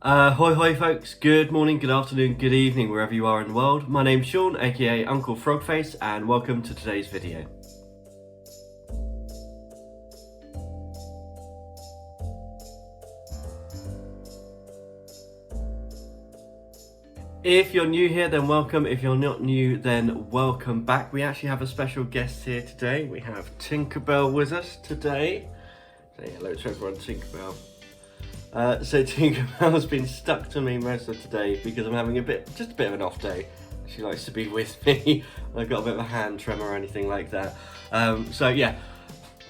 Hoi hoi folks, good morning, good afternoon, good evening wherever you are in the world. My name's Sean, aka Uncle Frogface, and welcome to today's video. If you're new here, then welcome. If you're not new, then welcome back. We actually have a special guest here today. We have Tinkerbell with us today. Say hello to everyone, Tinkerbell. So Tinkerbell's been stuck to me most of today because I'm having just a bit of an off day. She likes to be with me. I've got a bit of a hand tremor or anything like that. So yeah,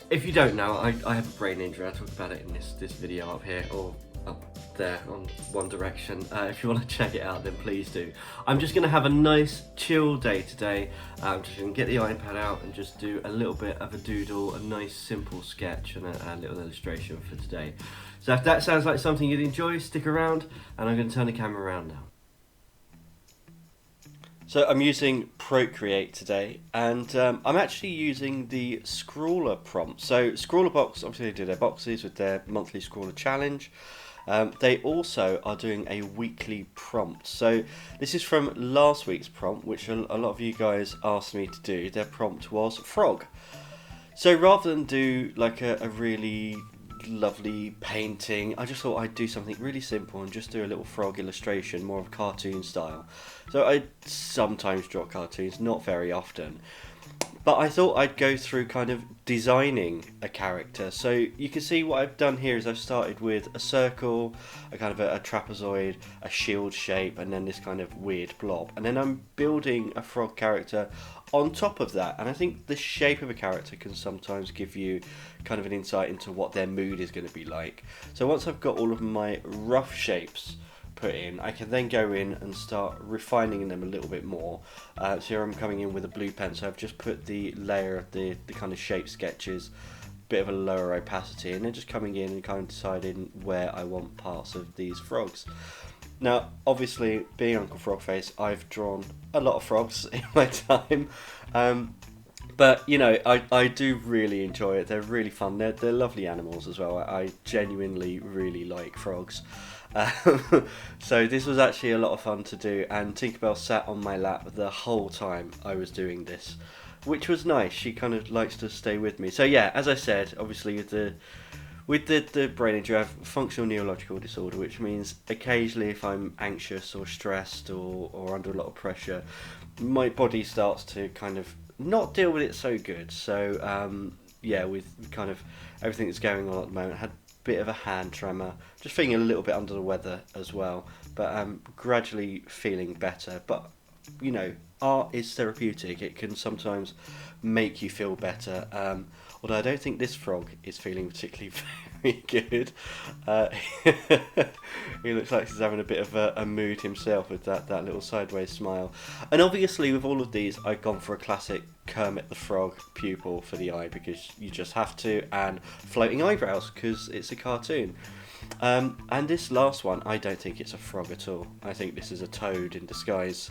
if you don't know, I have a brain injury. I talk about it in this video up here or up there on One Direction. If you want to check it out, then please do. I'm just going to have a nice chill day today. I'm just going to get the iPad out and just do a little bit of a doodle, a nice simple sketch and a little illustration for today. So if that sounds like something you'd enjoy, stick around, and I'm going to turn the camera around now. So I'm using Procreate today, and I'm actually using the Scrawler prompt. So ScrawlrBox, obviously they do their boxes with their monthly Scrawler challenge. They also are doing a weekly prompt. So this is from last week's prompt, which a lot of you guys asked me to do. Their prompt was frog. So rather than do like a really lovely painting, I just thought I'd do something really simple and just do a little frog illustration, more of a cartoon style. So I sometimes draw cartoons, not very often, but I thought I'd go through kind of designing a character. So you can see what I've done here is I've started with a circle, a kind of a trapezoid, a shield shape, and then this kind of weird blob, and then I'm building a frog character on top of that. And I think the shape of a character can sometimes give you kind of an insight into what their mood is going to be like. So once I've got all of my rough shapes put in, I can then go in and start refining them a little bit more. So here I'm coming in with a blue pen, so I've just put the layer of the kind of shape sketches, bit of a lower opacity, and then just coming in and kind of deciding where I want parts of these frogs. Now, obviously, being Uncle Frogface, I've drawn a lot of frogs in my time, but you know, I do really enjoy it. They're really fun. They're lovely animals as well. I genuinely really like frogs. So this was actually a lot of fun to do, and Tinkerbell sat on my lap the whole time I was doing this, which was nice. She kind of likes to stay with me. So yeah, as I said, obviously with the brain injury, I have functional neurological disorder, which means occasionally if I'm anxious or stressed or under a lot of pressure, my body starts to kind of not deal with it so good. So yeah, with kind of everything that's going on at the moment, I had a bit of a hand tremor, just feeling a little bit under the weather as well, but gradually feeling better. But you know, art is therapeutic. It can sometimes make you feel better. Although I don't think this frog is feeling particularly very good. He looks like he's having a bit of a mood himself with that little sideways smile. And obviously with all of these, I've gone for a classic Kermit the Frog pupil for the eye, because you just have to, and floating eyebrows because it's a cartoon. And this last one, I don't think it's a frog at all. I think this is a toad in disguise.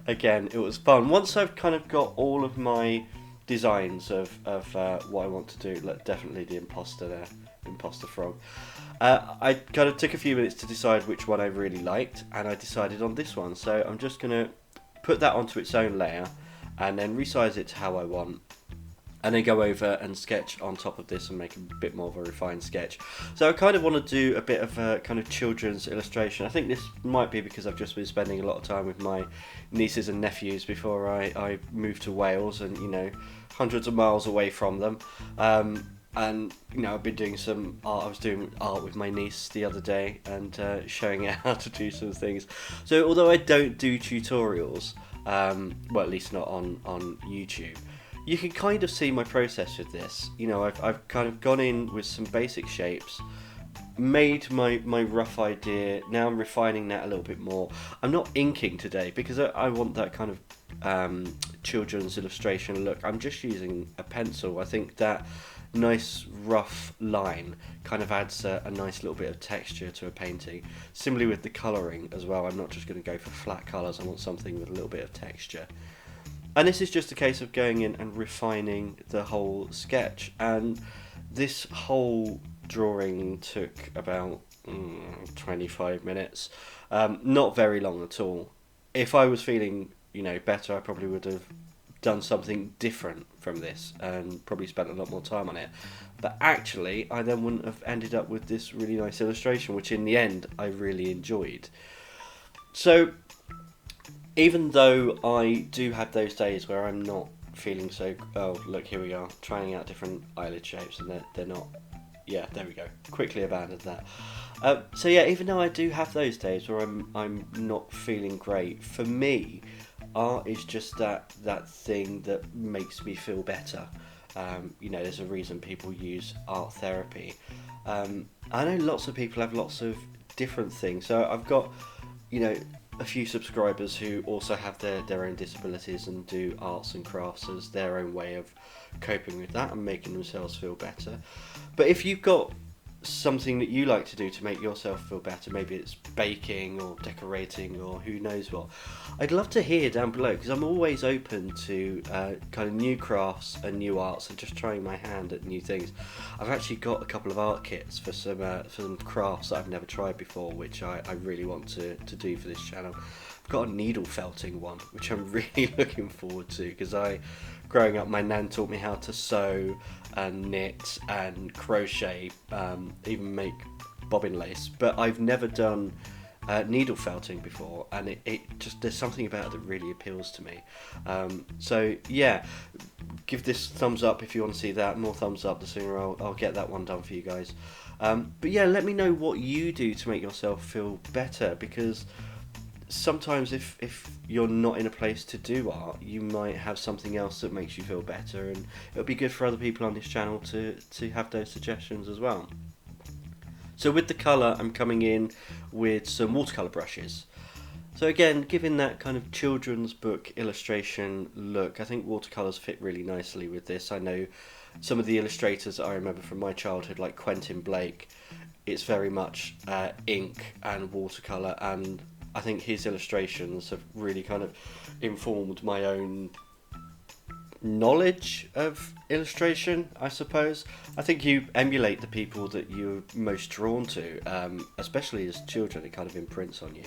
Again, it was fun. Once I've kind of got all of my designs of what I want to do, like definitely the imposter frog, I kind of took a few minutes to decide which one I really liked, and I decided on this one. So I'm just going to put that onto its own layer and then resize it to how I want, and then go over and sketch on top of this and make a bit more of a refined sketch. So I kind of want to do a bit of a kind of children's illustration. I think this might be because I've just been spending a lot of time with my nieces and nephews before I moved to Wales, and you know, hundreds of miles away from them. And you know, I've been doing some art. I was doing art with my niece the other day and showing her how to do some things. So although I don't do tutorials, well, at least not on YouTube, you can kind of see my process with this. You know, I've kind of gone in with some basic shapes, made my rough idea. Now I'm refining that a little bit more. I'm not inking today because I want that kind of children's illustration look. I'm just using a pencil. I think that nice rough line kind of adds a nice little bit of texture to a painting. Similarly with the colouring as well, I'm not just going to go for flat colours. I want something with a little bit of texture. And this is just a case of going in and refining the whole sketch. And this whole drawing took about 25 minutes. Not very long at all. If I was feeling, better, I probably would have done something different from this and probably spent a lot more time on it. But actually, I then wouldn't have ended up with this really nice illustration, which in the end I really enjoyed. So even though I do have those days where I'm not feeling so, oh look, here we are trying out different eyelid shapes and they're not, yeah, there we go, quickly abandoned that. So yeah, even though I do have those days where I'm not feeling great, for me art is just that thing that makes me feel better. There's a reason people use art therapy. I know lots of people have lots of different things, so I've got a few subscribers who also have their own disabilities and do arts and crafts as their own way of coping with that and making themselves feel better. But if you've got something that you like to do to make yourself feel better, maybe it's baking or decorating or who knows what, I'd love to hear down below, because I'm always open to kind of new crafts and new arts and just trying my hand at new things. I've actually got a couple of art kits for some crafts that I've never tried before, which I really want to do for this channel. I've got a needle felting one, which I'm really looking forward to, because growing up, my nan taught me how to sew and knit and crochet, even make bobbin lace, but I've never done needle felting before, and it just, there's something about it that really appeals to me. So yeah, give this thumbs up if you want to see that. More thumbs up, the sooner I'll get that one done for you guys. But yeah, let me know what you do to make yourself feel better, because sometimes if you're not in a place to do art, you might have something else that makes you feel better, and it'll be good for other people on this channel to have those suggestions as well. So with the colour, I'm coming in with some watercolor brushes. So again, given that kind of children's book illustration look, I think watercolors fit really nicely with this. I know some of the illustrators that I remember from my childhood, like Quentin Blake, it's very much ink and watercolor, and I think his illustrations have really kind of informed my own knowledge of illustration, I suppose. I think you emulate the people that you're most drawn to, especially as children. It kind of imprints on you.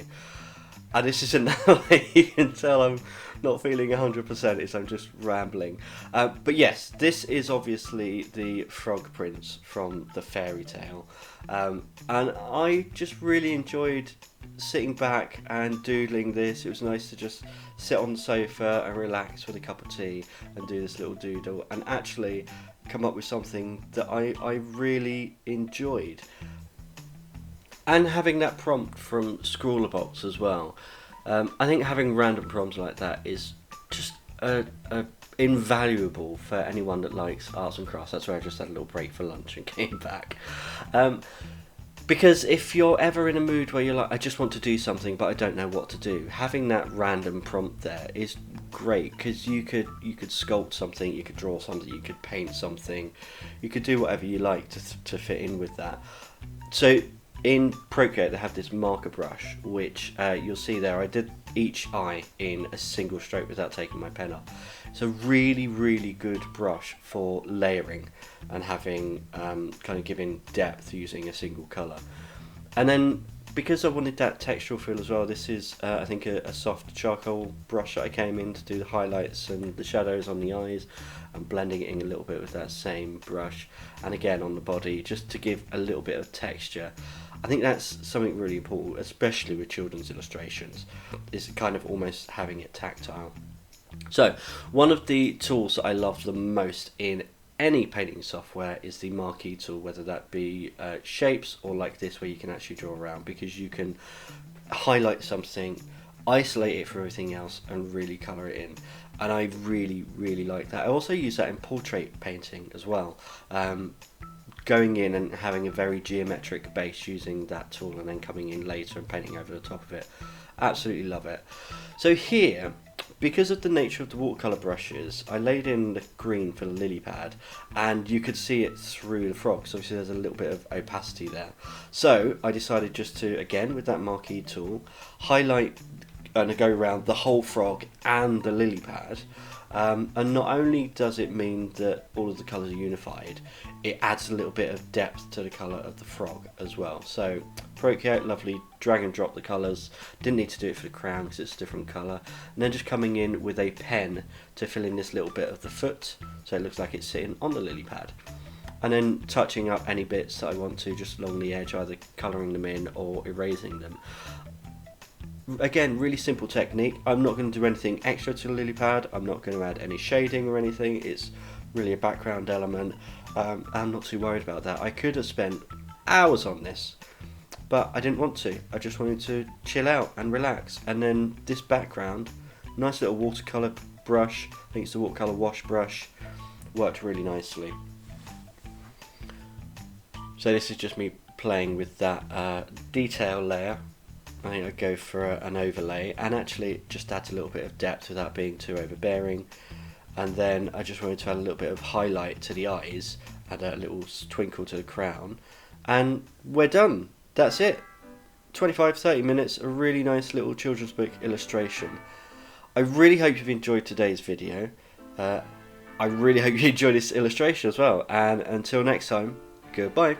And this is another way you can tell I'm not feeling 100%, is I'm just rambling. But yes, this is obviously the frog prince from the fairy tale. And I just really enjoyed sitting back and doodling this. It was nice to just sit on the sofa and relax with a cup of tea and do this little doodle and actually come up with something that I really enjoyed. And having that prompt from ScrawlrBox as well. I think having random prompts like that is just invaluable for anyone that likes arts and crafts. That's where I just had a little break for lunch and came back. Because if you're ever in a mood where you're like, I just want to do something but I don't know what to do, having that random prompt there is great, because you could sculpt something, you could draw something, you could paint something, you could do whatever you like to fit in with that. So in Procreate, they have this marker brush, which you'll see there. I did each eye in a single stroke without taking my pen off. It's a really, really good brush for layering and having kind of giving depth using a single colour. And then because I wanted that textural feel as well, this is I think a soft charcoal brush that I came in to do the highlights and the shadows on the eyes, and blending it in a little bit with that same brush, and again on the body, just to give a little bit of texture. I think that's something really important, especially with children's illustrations, is kind of almost having it tactile. So one of the tools that I love the most in any painting software is the Marquee Tool, whether that be shapes or like this where you can actually draw around, because you can highlight something, isolate it from everything else and really colour it in. And I really, really like that. I also use that in portrait painting as well. Going in and having a very geometric base using that tool and then coming in later and painting over the top of it. Absolutely love it. So here, because of the nature of the watercolour brushes, I laid in the green for the lily pad, and you could see it through the frog, so obviously there's a little bit of opacity there. So I decided just to, again with that Marquee tool, highlight and go around the whole frog and the lily pad, And not only does it mean that all of the colours are unified, it adds a little bit of depth to the colour of the frog as well. So Procreate, lovely, drag and drop the colours. Didn't need to do it for the crown because it's a different colour. And then just coming in with a pen to fill in this little bit of the foot, so it looks like it's sitting on the lily pad. And then touching up any bits that I want to just along the edge, either colouring them in or erasing them. Again, really simple technique. I'm not going to do anything extra to the lily pad. I'm not going to add any shading or anything. It's really a background element. I'm not too worried about that. I could have spent hours on this, but I didn't want to. I just wanted to chill out and relax. And then this background, nice little watercolor brush, I think it's the watercolor wash brush, worked really nicely. So this is just me playing with that detail layer. I think I'd go for an overlay, and actually it just adds a little bit of depth without being too overbearing. And then I just wanted to add a little bit of highlight to the eyes, add a little twinkle to the crown, and we're done. That's it. 25-30 minutes, a really nice little children's book illustration. I really hope you've enjoyed today's video. I really hope you enjoyed this illustration as well, and until next time, goodbye.